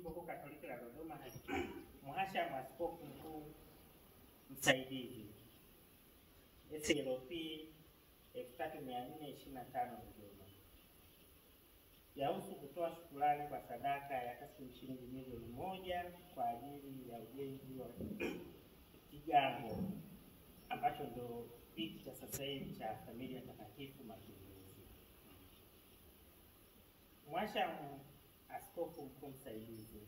Jimbo Kuu Katoliki la Dodoma, Mhashamu Askofu Mkuu Msaidizi SLP 3425 Dodoma. Yahusu kutoa shukrani kwa sadaka ya taslimu shilingi milioni 1 kwa ajili ya ujenzi wa kigango ambacho ndo hiki cha sasa hivi cha Familia Takatifu Mapinduzi. Mhashamu Askofu Mkuu Msaidizi,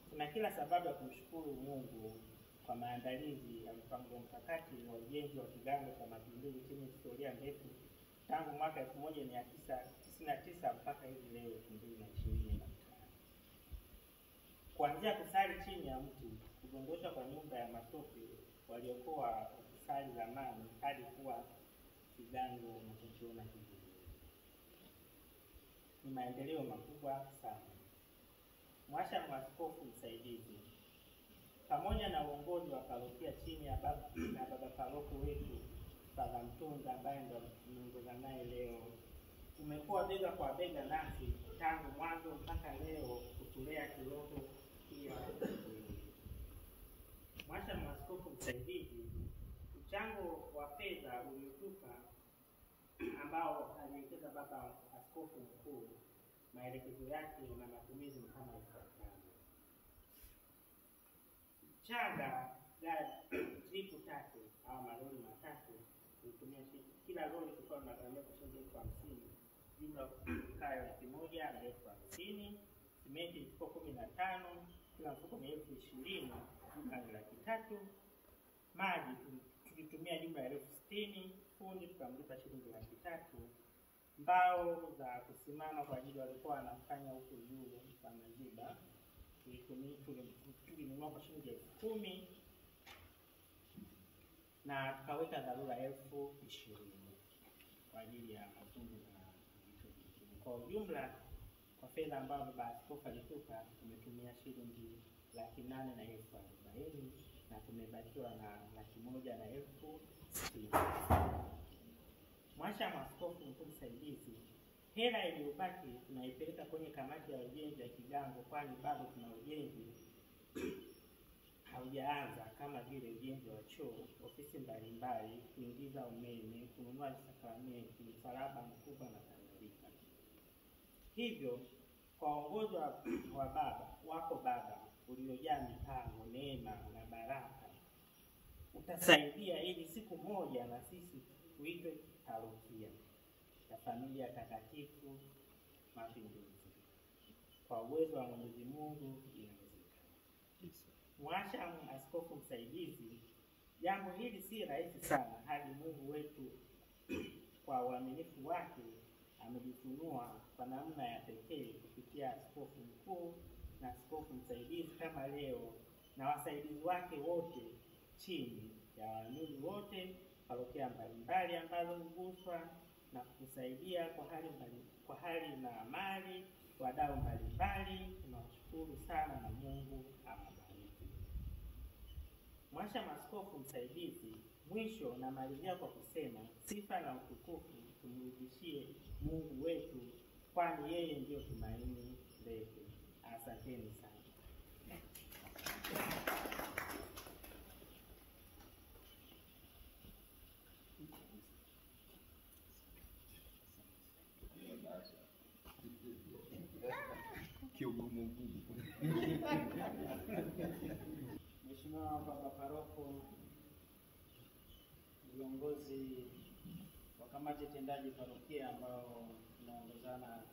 tuna kila sababu ya kumshukuru Mungu kwa maandalizi ya mpango mkakati wa ujenzi wa kigango cha Mapinduzi chenye historia ndefu tangu mwaka 1999 mpaka hivi leo 2025. Kuanzia kusali chini ya mti, kudondosha kwa nyumba ya matope waliokuwa wakisali zamani hadi kuwa kigango mnachokiona hivi, ni maendeleo makubwa sana. Mhashamu Askofu Msaidizi, pamoja na uongozi wa parokia chini ya baba paroko wetu Padre Mtunza ambaye ndo tunaongoza naye leo, umekuwa bega kwa bega nasi tangu mwanzo mpaka leo kutulea kiroho pia. Mhashamu Askofu Msaidizi, mchango wa fedha uliotupa ambao alielekeza baba Askofu Mkuu, maelekezo yake na matumizi kama ifuatavyo. Changa tripu 3 au malori matatu, kutumia kila lori kwa magharama kwa shilingi 50,000, jumla kaya 150,000, simenti mfuko 15, kila mfuko ni 20,000, jumla ni 300,000. Maji tulitumia jumla ya 60,000, fundi tukamlipa shilingi 300,000. Mbao za kusimama kwa ajili walikuwa wanafanya huko juu kwa maziba tulinunua kwa shilingi 10,000, na tukaweka dharura 20,000 kwa ajili ya mafunzo na vitu vingine. Kwa ujumla, kwa fedha ambayo baba askofu alitupa, tumetumia shilingi 840,000 na tumebakiwa na 160,000. Mhashamu Askofu Mkuu Msaidizi, hela iliyobaki tunaipeleka kwenye kamati ya ujenzi ya kigango, kwani bado tuna ujenzi haujaanza kama vile ujenzi wa choo, ofisi mbalimbali, kuingiza umeme, kununua sakramenti, msalaba mkubwa na kadhalika. Hivyo kwa uongozi wa baba uliojaa mipango, neema na baraka, utasaidia ili siku moja na sisi tuitwe parokia ya Familia Takatifu Mapinduzi. Kwa uwezo wa Mwenyezi Mungu inawezekana. Mhashamu Askofu Msaidizi, jambo hili si rahisi sana, hadi Mungu wetu kwa uaminifu wake amejifunua kwa namna ya pekee kupitia Askofu Mkuu na Askofu Msaidizi kama leo, na wasaidizi wake wote chini ya waamini wote parokia mbalimbali ambazo huguswa na kusaidia kwa hali na mali, wadau mbalimbali. Tunawashukuru sana na Mungu awabariki. Mhashamu Askofu Msaidizi, mwisho namalizia kwa kusema sifa na utukufu tumrudishie Mungu wetu, kwani yeye ndiyo tumaini letu. Asanteni sana. Mheshimiwa Baba Paroko, viongozi wa kamati tendaji parokia ambao tunaongozana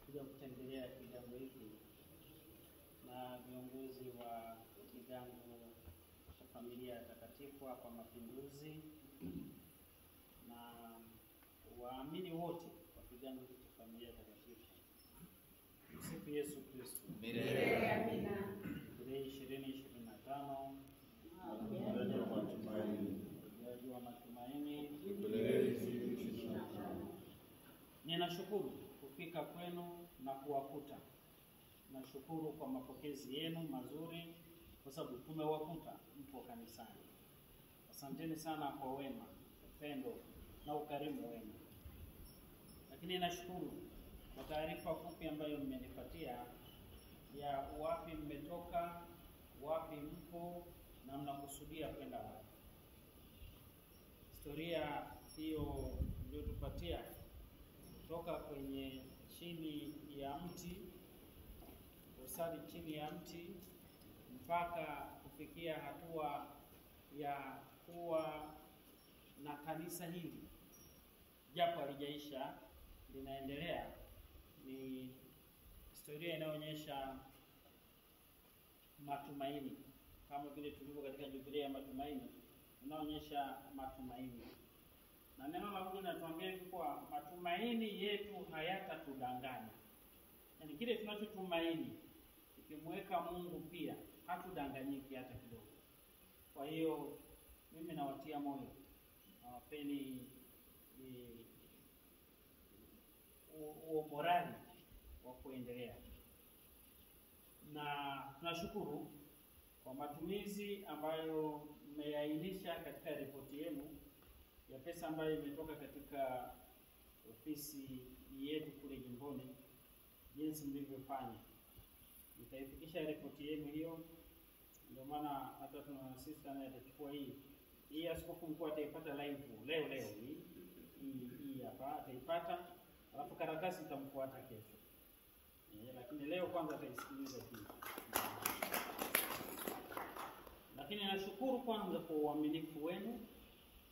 kuja kutembelea kigango hiki, na viongozi wa kigango cha Familia Takatifu hapa Mapinduzi, na waamini wote wa kigango cha Familia Takatifu. Sifu Yesu Kristo. Milele amina. Tarehe 2025 ujaji wa matumaini. Ninashukuru kufika kwenu na kuwakuta. Nashukuru kwa mapokezi yenu mazuri, kwa sababu tumewakuta mpo kanisani. Asanteni sana kwa wema, upendo na ukarimu wenu. Lakini nashukuru kwa taarifa fupi ambayo mmenipatia ya wapi mmetoka, wapi mpo na mnakusudia kwenda wapi. Historia hiyo ndio tupatia kutoka kwenye chini ya mti, usali chini ya mti, mpaka kufikia hatua ya kuwa na kanisa hili, japo halijaisha, linaendelea. Ni historia inayoonyesha matumaini, kama vile tulivyo katika Jubilee ya matumaini, inaonyesha matumaini. Na neno la Mungu linatuambia hivi kwa matumaini yetu hayatatudanganya. Yaani kile tunachotumaini ikimweka Mungu pia hatudanganyiki hata kidogo. Kwa hiyo mimi nawatia moyo, nawapeni morali wa kuendelea. Na tunashukuru kwa matumizi ambayo mmeainisha katika ripoti yenu ya pesa ambayo imetoka katika ofisi yetu kule jimboni, jinsi mlivyofanya. Nitaifikisha ripoti yenu hiyo, ndio maana hata tuna assistant atachukua hii askofu mkuu ataipata live leo hii hapa ataipata, alafu karatasi itamfuata kesho. Lakini leo kwanza ataisikiliza hii. Lakini nashukuru kwanza kwa uaminifu wenu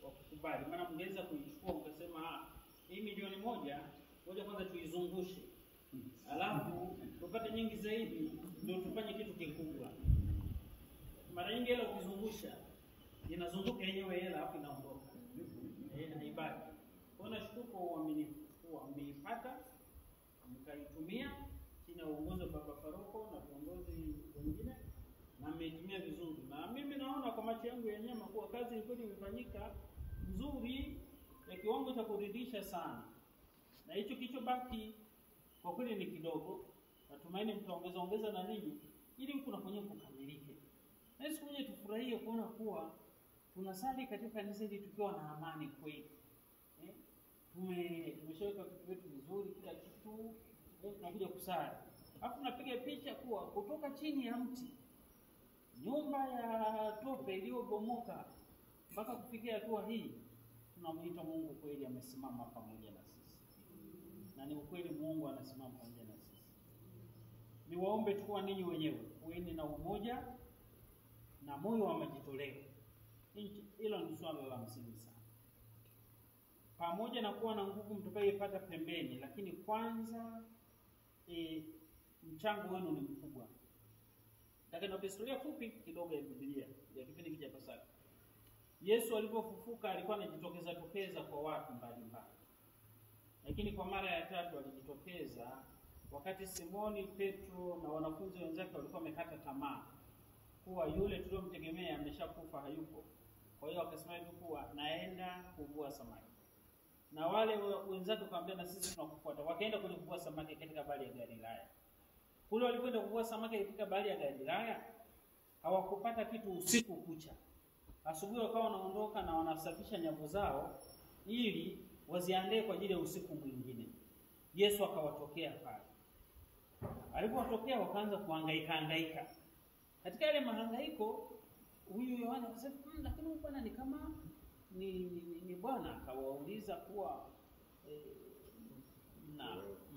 wa kukubali. Maana mngeweza kuichukua mkasema hii milioni moja kwanza tuizungushe, alafu tupate nyingi zaidi ndio tufanye kitu kikubwa. Mara nyingi hela ukizungusha inazunguka yenyewe hela hapo inaondoka. Haibaki. Kwa nashukuru kwa uaminifu kwa mmeipata, mkaitumia chini ya uongozi wa Baba Paroko na viongozi wengine, na mmeitumia vizuri. Na mimi naona kwa macho yangu ya nyama kuwa kazi ilikuwa imefanyika nzuri ya kiwango cha kuridhisha sana. Na hicho kilichobaki kwa kweli ni kidogo. Natumaini mtaongeza na ninyi ili kunafanyika kukamilike. Na siku moja tufurahie kuona kuwa tunasali katika kanisa hili tukiwa na amani kweli. Tumeshaweka vitu vyetu vizuri, kila kitu, tunakuja kusali. Alafu tunapiga picha kuwa kutoka chini ya mti, nyumba ya tope iliyobomoka mpaka kufikia hatua hii, tunamuita Mungu kweli amesimama pamoja na sisi. Na ni ukweli Mungu anasimama pamoja na sisi. Niwaombe tu kwa ninyi wenyewe, kuweni na umoja na moyo wa majitoleo. Hilo ni swala la msingi sana. Pamoja na kuwa na nguvu mtakayoipata pembeni, lakini kwanza mchango wenu ni mkubwa. Lakini historia fupi kidogo ya Biblia ya kipindi cha Pasaka. Yesu alipofufuka alikuwa anajitokeza kwa watu mbalimbali. Lakini kwa mara ya tatu alijitokeza wakati Simoni Petro na wanafunzi wenzake walikuwa wamekata tamaa kuwa yule tuliyomtegemea ameshakufa, hayupo. Kwa hiyo akasema hivi kuwa naenda kuvua samaki. Na wale wenzake wakamwambia na sisi tunakufuata. Wakaenda kule kuvua samaki katika bahari ya Galilaya. Kule walikwenda kuvua samaki katika bahari ya Galilaya, hawakupata kitu usiku kucha. Asubuhi wakawa wanaondoka na wanasafisha nyavu zao ili waziandae kwa ajili ya usiku mwingine. Yesu akawatokea pale. Alipowatokea wakaanza kuhangaika. Katika ile mahangaiko huyu Yohana akasema lakini huyu bwana ni kama ni bwana. Akawauliza kuwa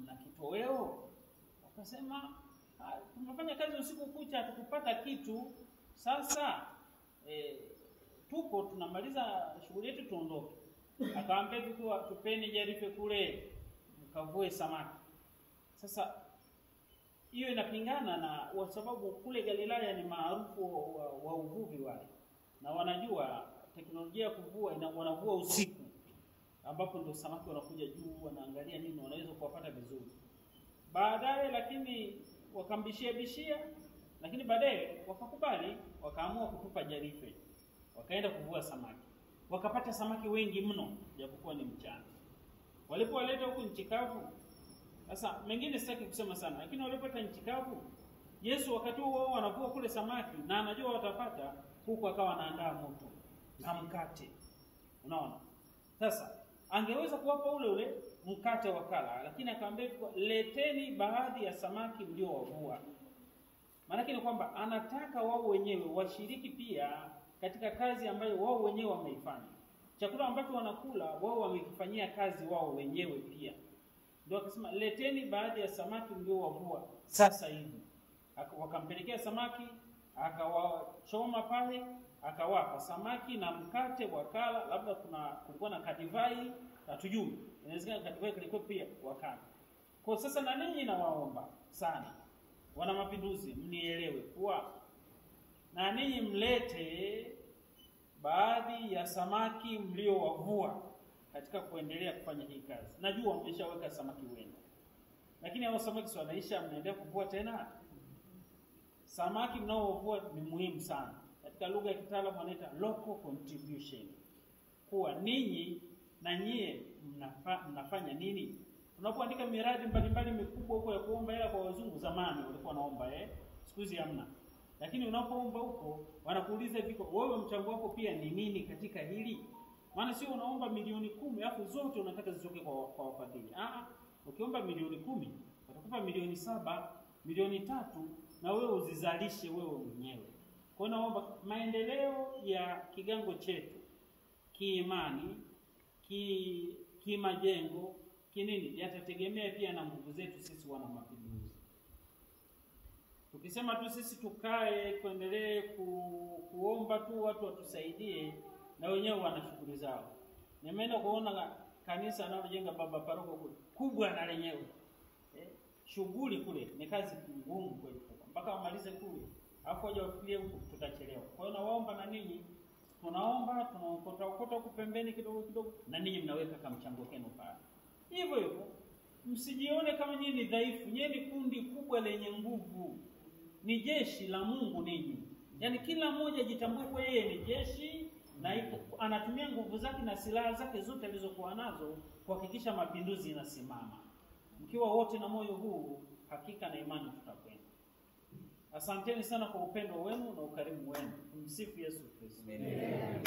na kitoweo. Wakasema tumefanya kazi usiku kucha tukupata kitu, sasa tupo tunamaliza shughuli yetu tuondoke. Akawaambia kuwa tupeni jarife kule mkavue samaki. Sasa hiyo inapingana na kwa sababu kule Galilaya ni maarufu wa uvuvi wale. Na wanajua teknolojia ya kuvua wanavua usiku, ambapo ndio samaki wanakuja juu, wanaangalia nini wanaweza kuwapata vizuri. Baadaye lakini wakambishia, lakini baadaye wakakubali, wakaamua kutupa jarife. Wakaenda kuvua samaki. Wakapata samaki wengi mno, japokuwa ni mchana. Walipowaleta huku nchi kavu, sasa mengine sitaki kusema sana, lakini walipata nchi kavu, Yesu wakati huo wanavua kule samaki na anajua watapata, huku akawa anaandaa moto na mkate. Unaona? Sasa angeweza kuwapa ule mkate wakala, lakini akamwambia leteni baadhi ya samaki mliowavua. Maana ni kwamba anataka wao wenyewe washiriki pia katika kazi ambayo wao wenyewe wameifanya. Chakula ambacho wanakula wao wamekifanyia kazi wao wenyewe pia. Ndio akasema leteni baadhi ya samaki mliowavua sasa hivi. Wakampelekea samaki, akawachoma pale, akawapa samaki na mkate wakala, labda kulikuwa na kadivai, hatujui. Inawezekana kadivai kilikuwa pia wakala. Kwa sasa na ninyi nawaomba sana, wana mapinduzi, mnielewe kuwa na ninyi mlete baadhi ya samaki mliowavua katika kuendelea kufanya hii kazi. Najua mmeshaweka samaki wenu, lakini hao samaki si wanaisha, mnaendelea kuvua tena. Samaki mnaovua ni muhimu sana. Katika lugha ya kitaalamu wanaita local contribution. Kuwa ninyi na nyie mnafanya nini? Unapoandika miradi mbalimbali mikubwa huko ya kuomba hela kwa wazungu, zamani walikuwa wanaomba siku hizi hamna. Lakini unapoomba huko wanakuuliza viko wewe mchango wako pia ni nini katika hili? Maana sio unaomba milioni 10 alafu zote unataka zitoke kwa wafadhili. Ukiomba milioni 10 watakupa milioni 7, milioni 3 na wewe uzizalishe wewe mwenyewe. Kwa hiyo naomba maendeleo ya kigango chetu kiimani, kimajengo, kinini yatategemea pia na nguvu zetu sisi wana mapinduzi. Tukisema tu sisi tukae kuendelee kuomba tu watu watusaidie, na wenyewe wana shughuli zao. Nimeenda kuona kanisa analojenga baba paroko kubwa na lenyewe. Shughuli kule ni kazi ngumu kweli, mpaka wamalize kule alafu waje wafikirie huko, tutachelewa. Kwa hiyo nawaomba na ninyi, tunaomba tunaokota huko pembeni kidogo kidogo, na ninyi mnaweka kama mchango wenu pale. Hivyo hivyo msijione kama nyinyi ni dhaifu. Nyinyi ni kundi kubwa lenye nguvu, ni jeshi la Mungu ninyi. Yaani kila mmoja jitambue kwa yeye ni jeshi, na anatumia nguvu zake na silaha zake zote alizokuwa nazo kuhakikisha mapinduzi yanasimama. Mkiwa wote na moyo huu, hakika na imani tutakwenda. Asanteni sana kwa upendo wenu na ukarimu wenu. Tumsifu Yesu Kristo. Amen.